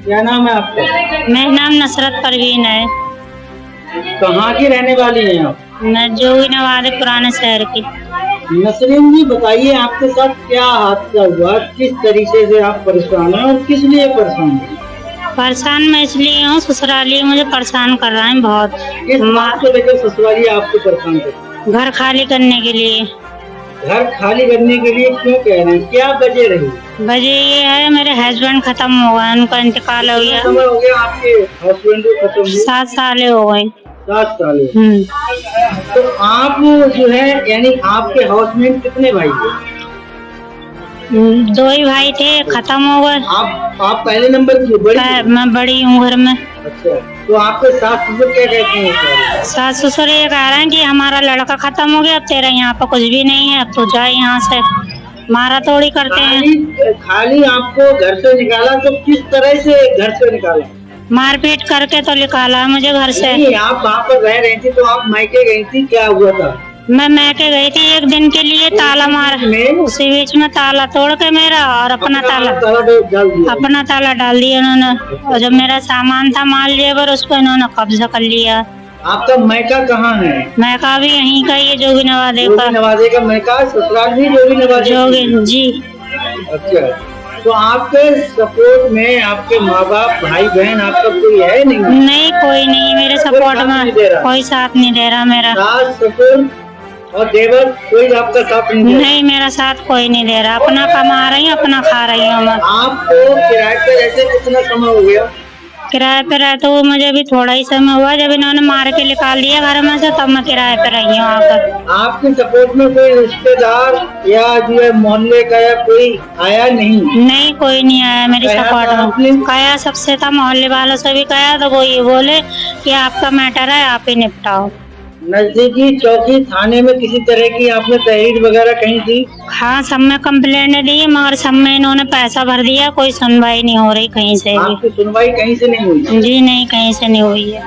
क्या नाम है आपका? मेरा नाम नसरत परवीन है। कहाँ की रहने वाली हैं आप? मैं जोगी नवादा पुराने शहर की। नसरीन जी, बताइए आपके साथ क्या हादसा हुआ, किस तरीके से आप परेशान हैं और किस लिए परेशान हैं? परेशान मैं इसलिए हूँ, ससुराली मुझे परेशान कर रहा है बहुत। किस बात को लेकर ससुराली आपको परेशान कर रहे हैं? घर खाली करने के लिए। घर खाली करने के लिए क्यों कह रहे हैं, क्या वजह रही? वजह ये है, मेरे हस्बैंड खत्म हो गए, उनका इंतकाल हो गया। समय हो गया आपके हस्बैंड को खत्म हुए? 7 साल हो गए। 7 साल। तो आप जो है, यानी आपके हाउसमेट कितने भाई थे? 2 ही भाई थे, खत्म हो गए। आप पहले नंबर की बड़ी? मैं बड़ी हूँ घर में। अच्छा, तो आपके सास ससुर क्या कहते हैं? सास ससुर ये कह रहे हैं कि हमारा लड़का खत्म हो गया, अब तेरा यहाँ पर कुछ भी नहीं है, अब तो जाए यहाँ से। मारा तोड़ी करते हैं। खाली आपको घर से निकाला तो किस तरह से घर से निकाला? मारपीट करके तो निकाला मुझे घर से। नहीं, आप वहाँ पर रह रही थी तो आप मायके गई थी, क्या हुआ था? मैं मैके गई थी 1 दिन के लिए, ताला मार, उसी बीच में ताला तोड़ के मेरा और अपना ताला डाल दिया इन्होंने। और जो मेरा सामान था माल जेवर, उस पर इन्होंने कब्जा कर लिया। आपका मैका कहाँ है? मैका भी यहीं का ही है, जोगी नवादे का। जोगी नवादे का मैका, ससुराल भी जोगी नवादे? जोगी जी। अच्छा, तो आपके सपोर्ट में आपके माँ बाप भाई बहन आपका कोई है नहीं? नहीं, कोई नहीं मेरे सपोर्ट में, कोई साथ नहीं दे रहा मेरा। सास ससुर और देवर कोई आपका साथ नहीं दे रहा? नहीं, मेरा साथ कोई नहीं दे रहा। अपना कमा रही हूँ, अपना खा रही हूँ मैं। आपको किराए पे रहते कितना समय हो गया? किराए पे रहते हुए मुझे अभी थोड़ा ही समय हुआ, जब इन्होंने मार के निकाल दिया घर में से, तब मैं किराए पे रही हूँ आकर। आपके सपोर्ट में कोई रिश्तेदार या जो है मोहल्ले का या कोई आया नहीं? नहीं, कोई नहीं आया मेरे सपोर्ट में। कहा सबसे था, मोहल्ले वालों से भी कहा, तो वो ये बोले कि आपका मैटर है, आप ही निपटाओ। नजदीकी चौकी थाने में किसी तरह की आपने तहरीर वगैरह कहीं दी? हाँ, सब में कंप्लेंट दी, मगर सब में इन्होंने पैसा भर दिया, कोई सुनवाई नहीं हो रही कहीं से भी। आपकी सुनवाई कहीं से नहीं हुई? जी नहीं, कहीं से नहीं हुई है।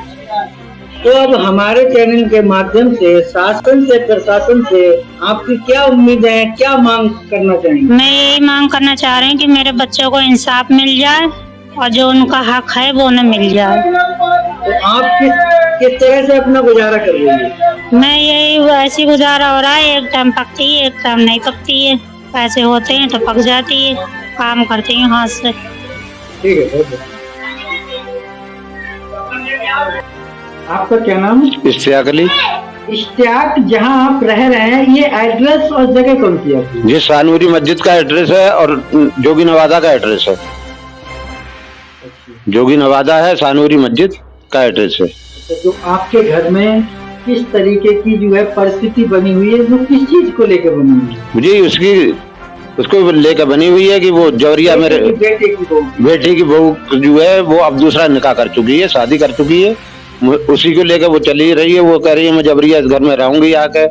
तो अब हमारे चैनल के माध्यम से शासन से, प्रशासन से आपकी क्या उम्मीद है, क्या मांग करना चाहेंगे? मैं यही मांग करना चाह रही हूँ कि मेरे बच्चों को इंसाफ मिल जाए और जो उनका हक है वो उन्हें मिल जाए। तो आप किस तरह से अपना गुजारा कर रही है? मैं यही ऐसी गुजारा हो रहा है, एक टाइम पकती है, एक टाइम नहीं पकती है। पैसे होते हैं तो पक जाती है, काम करती हूँ हाथ से। ठीक है, बहुत आपका क्या नाम है? इश्तियाक अली। इश्तियाक, जहाँ आप रह रहे हैं ये एड्रेस और जगह कौन सी है? ये सानूरी मस्जिद का एड्रेस है और जोगी नवादा का एड्रेस है। जोगी नवादा है, सानूरी मस्जिद का एड्रेस है। तो आपके घर में किस तरीके की जो है परिस्थिति बनी हुई है, वो किस चीज को लेकर बनी हुई है? जी उसको लेकर बनी हुई है कि वो जौहरिया मेरे बेटे की बहू जो है वो अब दूसरा निकाह कर चुकी है, शादी कर चुकी है, उसी को लेकर वो चली रही है। वो कह रही है मैं जबरिया इस घर में रहूंगी आके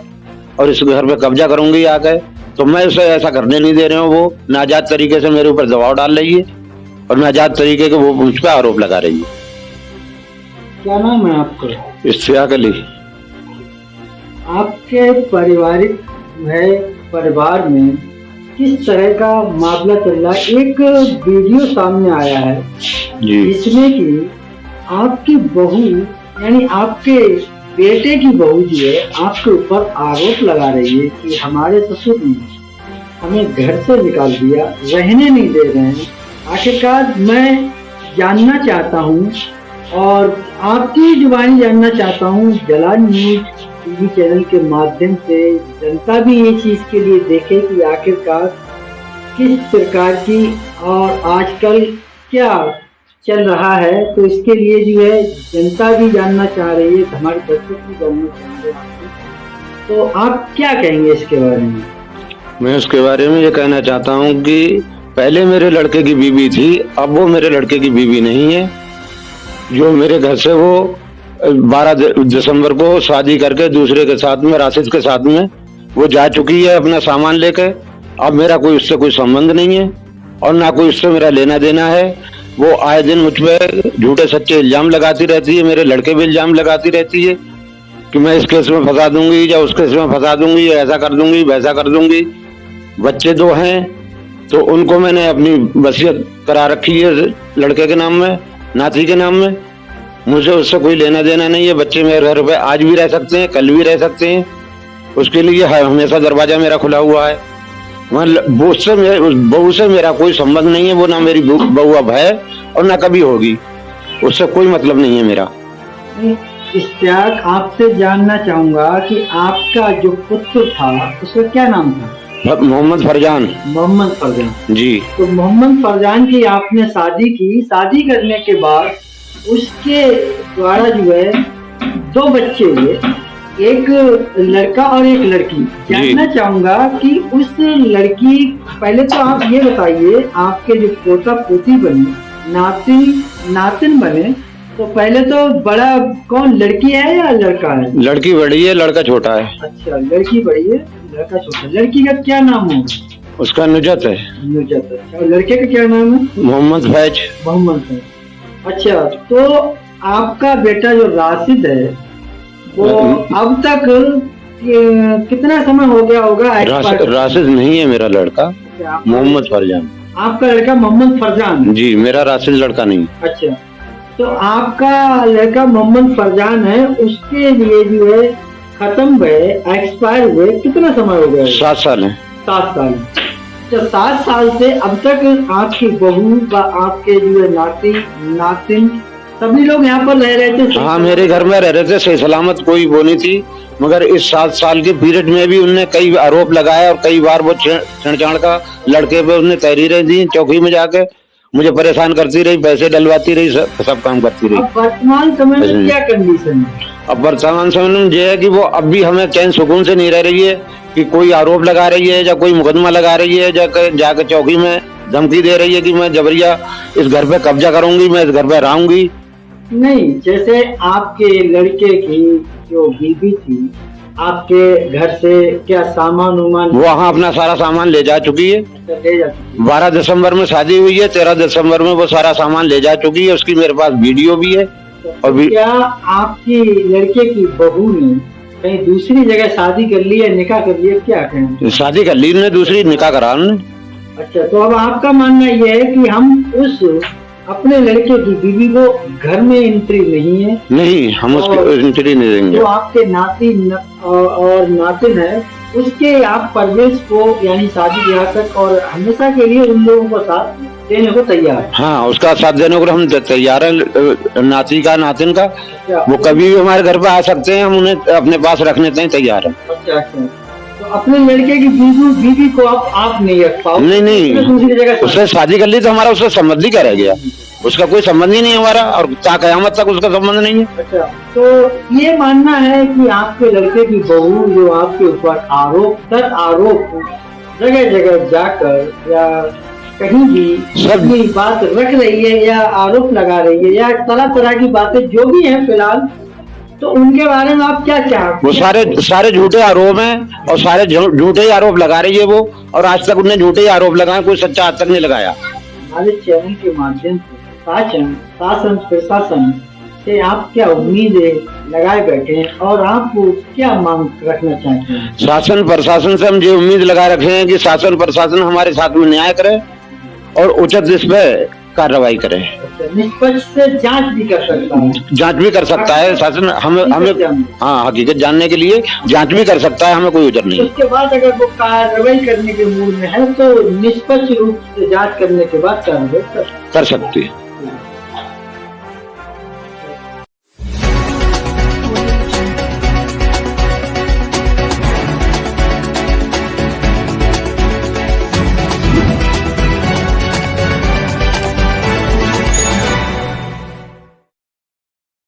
और इस घर में कब्जा करूंगी आके, तो मैं उसे ऐसा करने नहीं दे रहे हूँ। वो नाजायज तरीके से मेरे ऊपर दबाव डाल रही है और नाजायज तरीके के वो मुझ पर आरोप लगा रही है। क्या नाम है आपका? इश्तियाक अली। आपके पारिवारिक परिवार में किस तरह का मामला चल रहा है? एक वीडियो सामने आया है जिसमें कि आपकी बहू, यानी आपके बेटे की बहू जो है आपके ऊपर आरोप लगा रही है कि हमारे ससुर ने हमें घर से निकाल दिया, रहने नहीं दे रहे हैं। आखिरकार मैं जानना चाहता हूँ और आपकी जुबानी जानना चाहता हूँ, जलाल न्यूज टीवी चैनल के माध्यम से जनता भी ये चीज के लिए देखे कि आखिरकार किस प्रकार की और आजकल क्या चल रहा है। तो इसके लिए जो है जनता भी जानना चाह रही है, हमारे दर्शक भी जानना चाह रहे हैं। तो आप क्या कहेंगे इसके बारे में? मैं उसके बारे में ये कहना चाहता हूँ कि पहले मेरे लड़के की बीवी थी, अब वो मेरे लड़के की बीवी नहीं है। जो मेरे घर से वो 12 दिसंबर को शादी करके दूसरे के साथ में, राशिद के साथ में वो जा चुकी है अपना सामान लेके। अब मेरा कोई उससे कोई संबंध नहीं है और ना कोई उससे मेरा लेना देना है। वो आए दिन मुझ पे झूठे सच्चे इल्जाम लगाती रहती है, मेरे लड़के भी इल्जाम लगाती रहती है कि मैं इस केस में फंसा दूंगी या उस केस में फंसा दूंगी, ऐसा कर दूंगी, वैसा कर दूंगी। बच्चे 2 हैं, तो उनको मैंने अपनी वसीयत करा रखी है लड़के के नाम में, नाती के नाम में। मुझे उससे कोई लेना देना नहीं है। बच्चे मेरे घर पे आज भी रह सकते हैं, कल भी रह सकते हैं, उसके लिए हमेशा दरवाजा मेरा खुला हुआ है। बहू से मेरा कोई संबंध नहीं है। वो ना मेरी बहू अब है और ना कभी होगी, उससे कोई मतलब नहीं है मेरा। इश्तियाक, आपसे जानना चाहूंगा कि आपका जो पुत्र था उसका क्या नाम था? मोहम्मद फरजान। मोहम्मद फरजान जी। तो मोहम्मद फरजान की आपने शादी की। शादी करने के बाद उसके द्वारा जो है 2 बच्चे हुए, एक लड़का और एक लड़की। जानना चाहूंगा कि उस लड़की, पहले तो आप ये बताइए, आपके जो पोता पोती बने, नातिन बने, तो पहले तो बड़ा कौन, लड़की है या लड़का है? लड़की बड़ी है, लड़का छोटा है। अच्छा, लड़की बड़ी है, लड़का छोटा। लड़की का क्या नाम है? उसका नुजत है। नुजत है। और लड़के का क्या नाम है? मोहम्मद फैज। मोहम्मद फैज। अच्छा, तो आपका बेटा जो राशिद है वो अब तक कितना समय हो गया होगा? राशिद नहीं है मेरा लड़का, मोहम्मद फरजान। आपका लड़का मोहम्मद फरजान? जी, मेरा राशिद लड़का नहीं। अच्छा, तो आपका लड़का मोहम्मद फरजान है, उसके लिए जो है खत्म हुए, एक्सपायर हुए कितना समय हो गया? 7 साल है। 7 साल। तो 7 साल से अब तक आपकी बहू व आपके जो है नातिन सभी लोग यहाँ पर रह रहे थे? हाँ, मेरे घर में रह रहे थे, सही सलामत, कोई वो नहीं थी। मगर इस 7 साल के पीरियड में भी उनने कई आरोप लगाया और कई बार वो छेड़छाड़ का लड़के पे उसने तहरीरें दी, चौकी में जाके मुझे परेशान करती रही, पैसे डलवाती रही, सब काम करती रही। वर्तमान समय में क्या कंडीशन है? अब वर्तमान समय में ये है कि वो अब भी हमें चैन सुकून से नहीं रह रही है, कि कोई आरोप लगा रही है या कोई मुकदमा लगा रही है, जाकर चौकी में धमकी दे रही है कि मैं जबरिया इस घर पे कब्जा करूंगी, मैं इस घर पे रहूंगी। नहीं, जैसे आपके लड़के की जो बीवी थी, आपके घर से क्या सामान वो वहाँ अपना सारा सामान ले जा चुकी है। ले जा चुकी है। 12 दिसंबर में शादी हुई है, 13 दिसंबर में वो सारा सामान ले जा चुकी है। उसकी मेरे पास वीडियो भी है। और क्या आपकी लड़के की बहू ने कहीं दूसरी जगह शादी कर ली है, निकाह कर लिया, क्या कहें? शादी कर ली ने, दूसरी निकाह करा ने। अच्छा, तो अब आपका मानना यह है कि हम उस अपने लड़के की बीवी को घर में एंट्री नहीं है? नहीं, हम उसको एंट्री नहीं देंगे। जो आपके नाती और नातिन है, उसके आप परवेश को यानी शादी ब्याह तक और हमेशा के लिए उन लोगों को साथ देने को तैयार? हाँ, उसका साथ देने को हम तैयार है। नाती का, नातिन का, वो कभी भी हमारे घर पे आ सकते हैं, हम उन्हें अपने पास रखने के तैयार है। अच्छा, तो अपने लड़के की बीवी को आप नहीं रख पाओ? नहीं, दूसरी जगह उससे शादी कर ली तो हमारा उससे संबंध ही क्या रह गया? उसका कोई संबंध ही नहीं है हमारा, और क़यामत तक उसका संबंध नहीं है। अच्छा, तो ये मानना है कि आपके लड़के की बहू जो आपके ऊपर आरोप जगह जगह जाकर या कहीं भी अपनी बात रख रही है या आरोप लगा रही है या तरह तरह की बातें जो भी हैं फिलहाल, तो उनके बारे में आप क्या चाहते? वो सारे झूठे आरोप हैं और सारे झूठे ही आरोप लगा रही है वो, और आज तक उन्हें झूठे ही आरोप लगाए, कोई सच्चा आज तक नहीं लगाया। हमारे चैनल के माध्यम से शासन प्रशासन से आप क्या उम्मीदें लगाए बैठे हैं और आप क्या मांग रखना चाहते हैं? शासन प्रशासन से हम ये उम्मीद लगाए रखे हैं कि शासन प्रशासन हमारे साथ में न्याय करे और उचित इस पे कार्रवाई करे। निष्पक्ष से जांच भी कर सकता है शासन। हमें हाँ, हकीकत जानने के लिए जांच भी कर सकता है, हमें कोई उजर नहीं। उसके बाद अगर वो कार्रवाई करने के मूड में है तो निष्पक्ष रूप से जांच करने के बाद कार्रवाई कर सकती है।